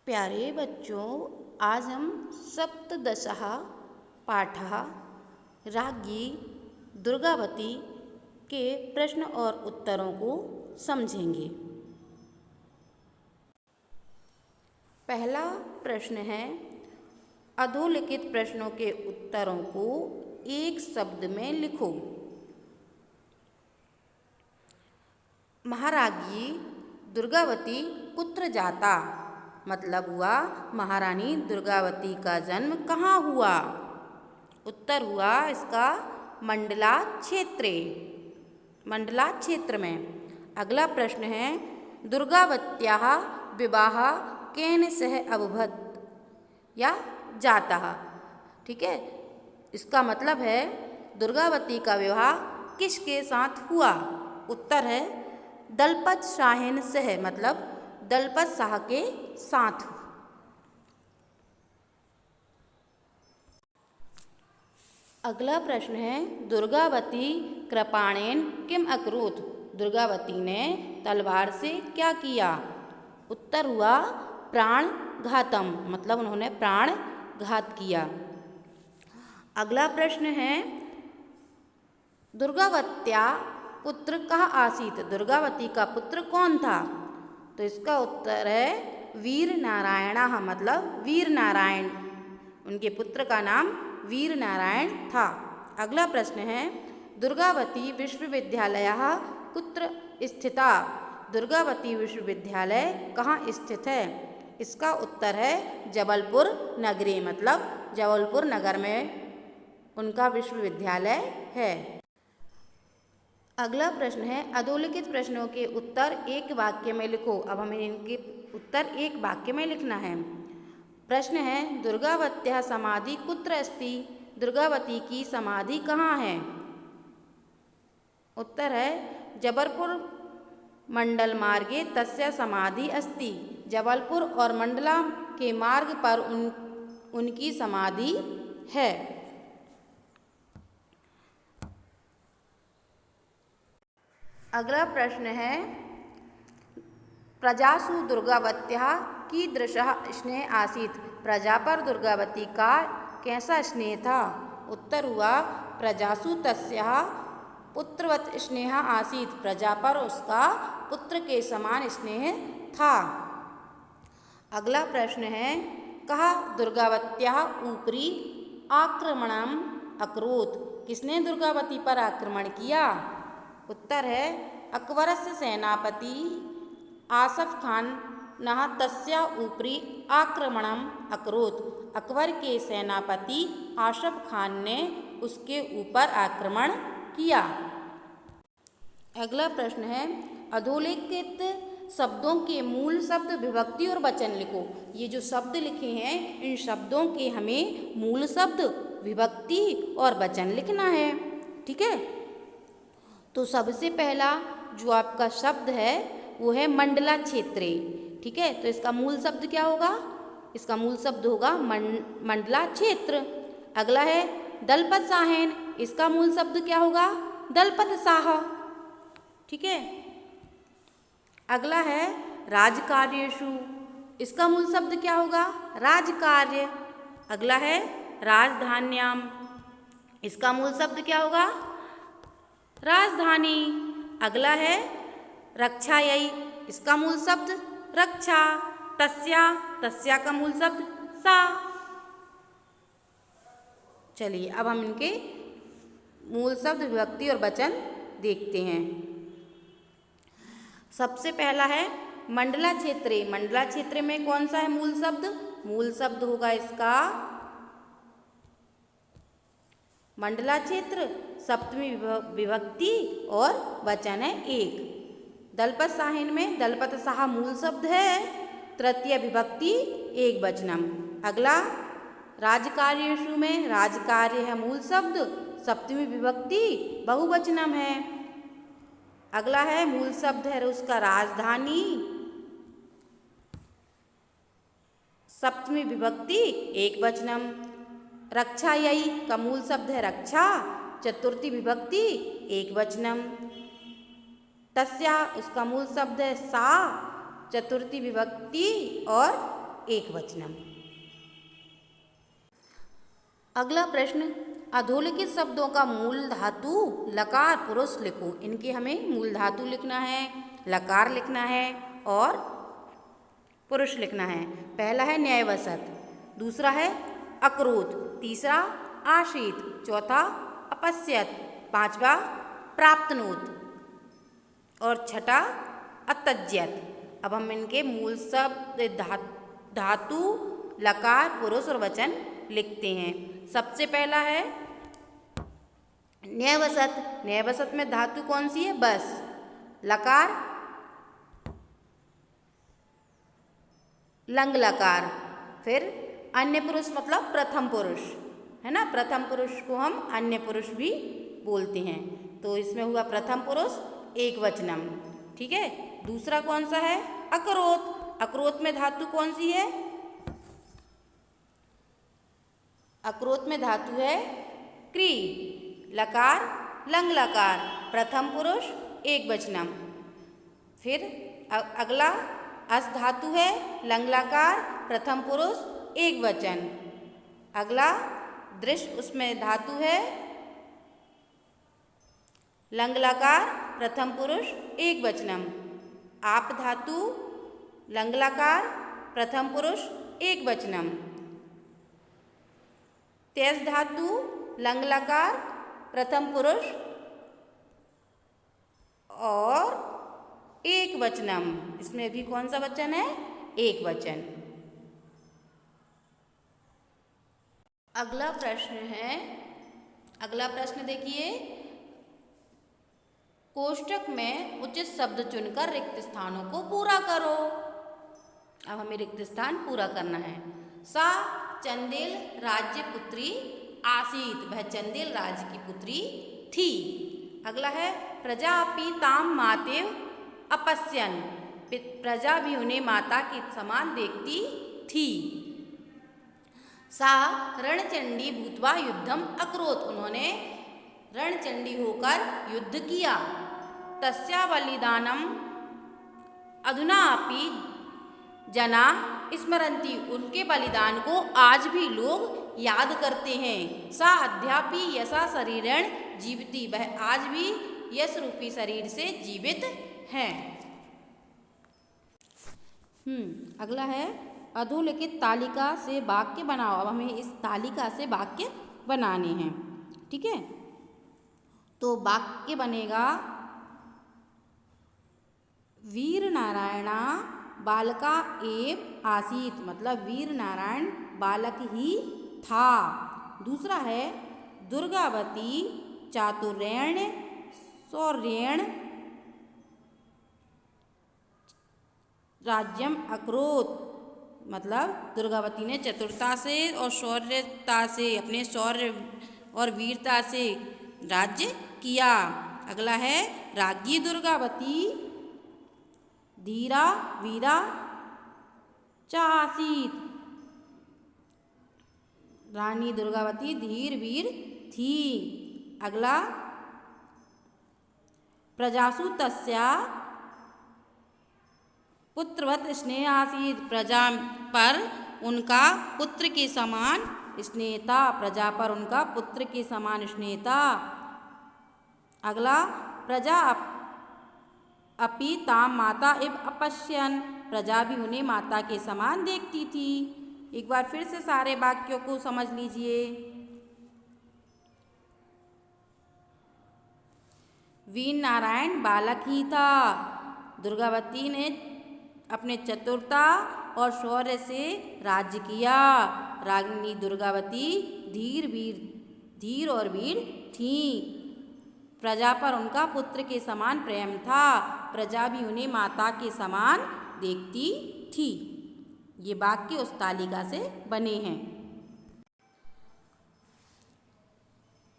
प्यारे बच्चों, आज हम सप्तदशः पाठः राज्ञी दुर्गावती के प्रश्न और उत्तरों को समझेंगे। पहला प्रश्न है, अधोलिखित प्रश्नों के उत्तरों को एक शब्द में लिखो। महाराज्ञी दुर्गावती कुत्र जाता, मतलब हुआ महारानी दुर्गावती का जन्म कहाँ हुआ। उत्तर हुआ इसका मंडला क्षेत्र में। अगला प्रश्न है, दुर्गावत्याः विवाह केन सह अभवत् या जातः। ठीक है, इसका मतलब है दुर्गावती का विवाह किसके साथ हुआ। उत्तर है दलपत शाहेन सह, मतलब दलपत शाह के साथ। अगला प्रश्न है, दुर्गावती कृपाणेन किम अकरोत्, दुर्गावती ने तलवार से क्या किया। उत्तर हुआ प्राण घातम, मतलब उन्होंने प्राण घात किया। अगला प्रश्न है, दुर्गावत्या पुत्र कः आसीत्, दुर्गावती का पुत्र कौन था। तो इसका उत्तर है वीर नारायणः, मतलब वीर नारायण, उनके पुत्र का नाम वीर नारायण था। अगला प्रश्न है, दुर्गावती विश्वविद्यालयः कुत्र स्थिता, दुर्गावती विश्वविद्यालय कहाँ स्थित है। इसका उत्तर है जबलपुर नगरी, मतलब जबलपुर नगर में उनका विश्वविद्यालय है। अगला प्रश्न है, अधोलिखित प्रश्नों के उत्तर एक वाक्य में लिखो। अब हमें इनके उत्तर एक वाक्य में लिखना है। प्रश्न है, दुर्गावत्याः समाधि कुत्र अस्ति, दुर्गावती की समाधि कहाँ है। उत्तर है जबलपुर मंडल मार्गे तस्य समाधि अस्ति, जबलपुर और मंडला के मार्ग पर उनकी समाधि है। अगला प्रश्न है, प्रजासु दुर्गावत्याः कीदृशः स्नेह आसीत्, प्रजा पर दुर्गावती का कैसा स्नेह था। उत्तर हुआ प्रजासु तस्याः पुत्रवत् स्नेह आसीत्, प्रजा पर उसका पुत्र के समान स्नेह था। अगला प्रश्न है, कः दुर्गावत्याः उपरि आक्रमणम् अकरोत्, किसने दुर्गावती पर आक्रमण किया। उत्तर है अकबरस्य सेनापति आसफ खान नः तस्या उपरि आक्रमणम् अकरोत्, अकबर के सेनापति आसफ खान ने उसके ऊपर आक्रमण किया। अगला प्रश्न है, अधोलिखित शब्दों के मूल शब्द विभक्ति और वचन लिखो। ये जो शब्द लिखे हैं इन शब्दों के हमें मूल शब्द विभक्ति और वचन लिखना है। ठीक है, तो सबसे पहला जो आपका शब्द है वो है मंडला क्षेत्रे। ठीक है, तो इसका मूल शब्द क्या होगा, इसका मूल शब्द होगा मंडला क्षेत्र। अगला है दलपत शाहेन, इसका मूल शब्द क्या होगा, दलपत शाह। ठीक है, अगला है राजकार्येषु, इसका मूल शब्द क्या होगा, राजकार्य। अगला है राजधान्याम, इसका मूल शब्द क्या होगा, राजधानी। अगला है रक्षायै, इसका मूल शब्द रक्षा। तस्या का मूल शब्द सा। चलिए अब हम इनके मूल शब्द विभक्ति और वचन देखते हैं। सबसे पहला है मंडला क्षेत्रे, मंडला क्षेत्र में कौन सा है मूल शब्द, मूल शब्द होगा इसका मंडला क्षेत्र, सप्तमी विभक्ति और वचन है एक। दलपत शाहेन में दलपत शाह मूल शब्द है, तृतीय विभक्ति एक वचनम। अगला राजकार्येषु में राजकार्य है मूल शब्द, सप्तमी विभक्ति बहुवचनम है। अगला है मूल शब्द है उसका राजधानी, सप्तमी विभक्ति एक वचनम। रक्षायै का मूल शब्द है रक्षा, चतुर्थी विभक्ति एक वचनम। तस्या उसका मूल शब्द है सा, चतुर्थी विभक्ति और एकवचनम। अगला प्रश्न, अधोलिखित शब्दों का मूल धातु लकार पुरुष लिखो। इनके हमें मूल धातु लिखना है, लकार लिखना है और पुरुष लिखना है। पहला है न्यायवसत, दूसरा है अक्रोध, तीसरा आशीत, चौथा अपश्यत, पांचवा प्राप्तनोत और छठा अत्यज्यत। अब हम इनके मूल शब्द धातु लकार पुरुष और वचन लिखते हैं। सबसे पहला है न्यायवसत। न्यायवसत में धातु कौन सी है? बस। लकार लंग लकार। फिर अन्य पुरुष मतलब प्रथम पुरुष, है ना। प्रथम पुरुष को हम अन्य पुरुष भी बोलते हैं। तो इसमें हुआ प्रथम पुरुष एकवचनम, ठीक है। दूसरा कौन सा है? अकरोत। अकरोत में धातु कौन सी है? अकरोत में धातु है क्री। लकार लंग लकार, प्रथम पुरुष एकवचनम। फिर अगला अस धातु है लंग लकार, प्रथम पुरुष एकवचन। अगला दृश्य, उसमें धातु है लंग लकार, प्रथम पुरुष एकवचनम। आप धातु लंग लकार, प्रथम पुरुष एकवचनम। तेज धातु लंग लकार, प्रथम पुरुष और एकवचनम। इसमें भी कौन सा वचन है? एकवचन। अगला प्रश्न है, अगला प्रश्न देखिए, कोष्टक में उचित शब्द चुनकर रिक्त स्थानों को पूरा करो। अब हमें रिक्त स्थान पूरा करना है। सा चंदेल राज्य पुत्री आसीत, वह चंदेल राज्य की पुत्री थी। अगला है प्रजापि ताम मातेव अपश्यन, प्रजा भी उन्हें माता के समान देखती थी। सा रणचंडी भूत्वा युद्धम अकरोत, उन्होंने रणचंडी होकर युद्ध किया। तस्या बलिदानम अधुना अपि जना स्मरन्ति, उनके बलिदान को आज भी लोग याद करते हैं। सा अद्यापि यशा शरीरेण जीवति, वह आज भी यश रूपी शरीर से जीवित हैं। अगला है अधोलिखित तालिका से वाक्य बनाओ। अब हमें इस तालिका से वाक्य बनाने हैं, ठीक है। तो वाक्य बनेगा वीर नारायणा बालका एव आसीत, मतलब वीर नारायण बालक ही था। दूसरा है दुर्गावती चातुर्येण शौर्येण राज्यम अकरोत, मतलब दुर्गावती ने चतुरता से और शौर्यता से, अपने शौर्य और वीरता से राज्य किया। अगला है राज्ञी दुर्गावती धीरा वीरा चासीत, रानी दुर्गावती धीर वीर थी। अगला प्रजासु तस्या पुत्रवत स्नेह आसीत, प्रजा पर उनका पुत्र के समान स्नेह था, प्रजा पर उनका पुत्र के समान स्नेह था। अगला प्रजा अपि ताम माता इव अपश्यन, प्रजा भी उन्हें माता के समान देखती थी। एक बार फिर से सारे वाक्यों को समझ लीजिए। वीर नारायण बालक ही था, दुर्गावती ने अपने चतुरता और शौर्य से राज्य किया, रागिनी दुर्गावती धीर और वीर थी, प्रजा पर उनका पुत्र के समान प्रेम था, प्रजा भी उन्हें माता के समान देखती थी। ये वाक्य उस तालिका से बने हैं।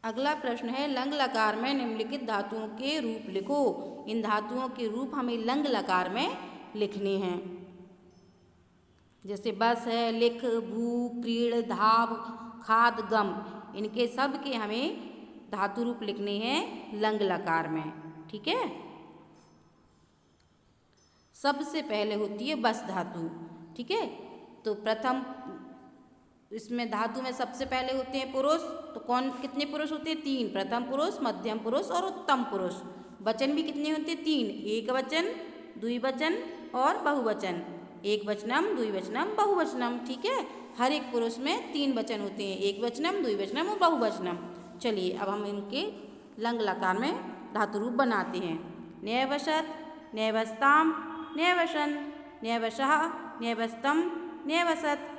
अगला प्रश्न है लंग लकार में निम्नलिखित धातुओं के रूप लिखो। इन धातुओं के रूप हमें लंग लकार में लिखने हैं। जैसे बस है, लिख, भू, क्रीड़, धाव, खाद, गम, इनके सब के हमें धातु रूप लिखने हैं लंग लकार में, ठीक है। सबसे पहले होती है बस धातु, ठीक है। तो प्रथम इसमें धातु में सबसे पहले होते हैं पुरुष, तो कौन कितने पुरुष होते हैं? 3। प्रथम पुरुष, मध्यम पुरुष और उत्तम पुरुष। वचन भी कितने होते हैं? 3। एक वचन, द्विवचन और बहुवचन। एक वचनम, द्विवचनम, बहुवचनम। ठीक है, हर एक पुरुष में 3 वचन होते हैं, एक वचनम, द्विवचनम और बहुवचनम। चलिए अब हम इनके लंग लकार में धातु रूप बनाते हैं। न्यवशत, न्यवस्ताम, न्यवशन, न्यवशः, न्यवस्तम, न्यवसत,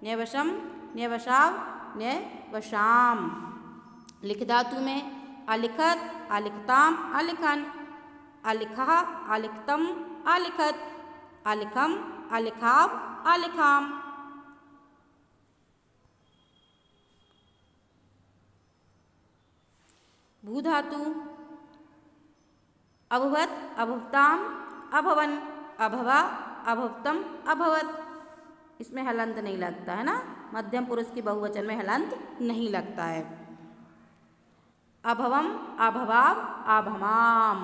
न्यवशम, न्यवशाव, न्यवशाम। लिख धातु में अलिखत, अलिखताम, अलिखन, अलिखः, अलिखतम, अलिखत, अलिखम, अलिखाव, अलिखाम। भू धातु अभवत, अभवताम, अभवन, अभवा, अभवतम, अभवत। इसमें हलंत नहीं लगता है ना, मध्यम पुरुष के बहुवचन में हलंत नहीं लगता है। अभवम, अभवाव, अभमाम।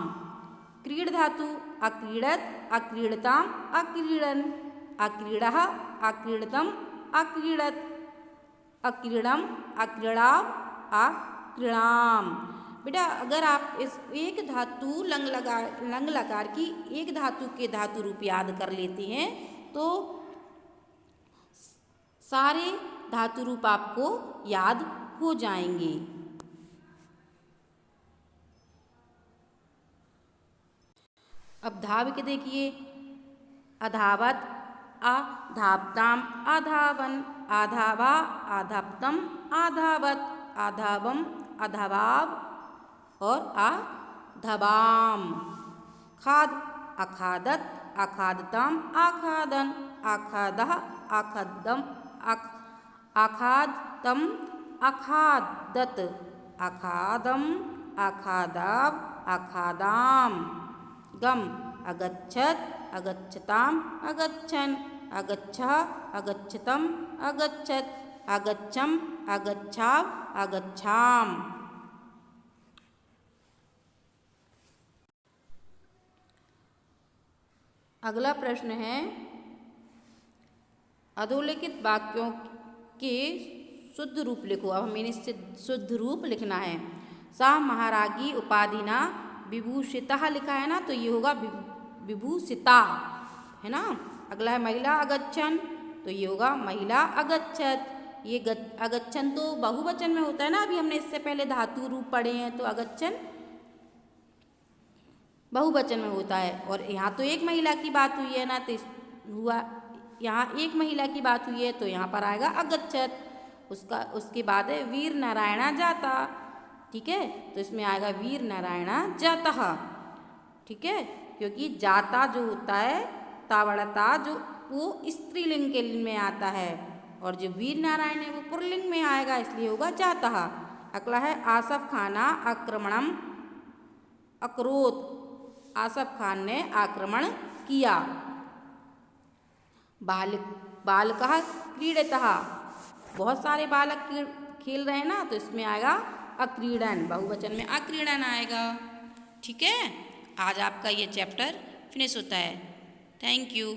क्रीड धातु अक्रीडत, अक्रीडताम, अक्रीडन, अक्रीडः, अक्रीडतम, अक्रीडत, अक्रीडम, अक्रीड़ाव, अक्रीड़ाम। बेटा अगर आप इस एक धातु लंग लकार की एक धातु के धातु रूप याद कर लेते हैं तो सारे धातु रूप आपको याद हो जाएंगे। अब धाव के देखिए, अधावत, अधावताम, अधावन, अधावा, अधावतम, अधावत, अधावम, अधावाव और अधबाम। खाद, अखादत, अखादताम, अखादन, अखादः, अखादम, अखादतम, अखादत, अखादम, अखादाव, अखादाम। गम, अगच्छत, अगच्छताम, अगच्छन, अगच्छः, अगच्छतम, अगच्छत, अगच्छम, अगच्छाव, अगच्छाम। अगला प्रश्न है, अधोलिखित वाक्यों के शुद्ध रूप लिखो। अब हमें इससे शुद्ध रूप लिखना है। सा महारागी उपाधिना विभूषिता लिखा है ना, तो ये होगा विभूषिता है ना। अगला है महिला अगच्छन, तो ये होगा महिला अगच्छत। ये अगच्छन तो बहुवचन में होता है ना, अभी हमने इससे पहले धातु रूप पढ़े हैं, तो अगच्छन बहुवचन में होता है। और यहाँ तो एक महिला की बात हुई है ना, तो हुआ यहाँ एक महिला की बात हुई है, तो यहाँ पर आएगा अगच्छत। उसके बाद है वीर नारायणा जाता। ठीक है, तो इसमें आएगा वीर नारायणा जातः। ठीक है, क्योंकि जाता जो होता है तावड़ता जो वो स्त्रीलिंग के में आता है, और जो वीर नारायण है वो पुल्लिंग में आएगा, इसलिए होगा जातः। अगला है आसफ खाना आक्रमणम अकरोत। आसफ खान ने आक्रमण किया। बालकः क्रीडतः, बहुत सारे बालक खेल रहे हैं ना, तो इसमें आएगा अक्रीडन, बहुवचन में अक्रीडन आएगा। ठीक है, आज आपका ये चैप्टर फिनिश होता है। Thank you.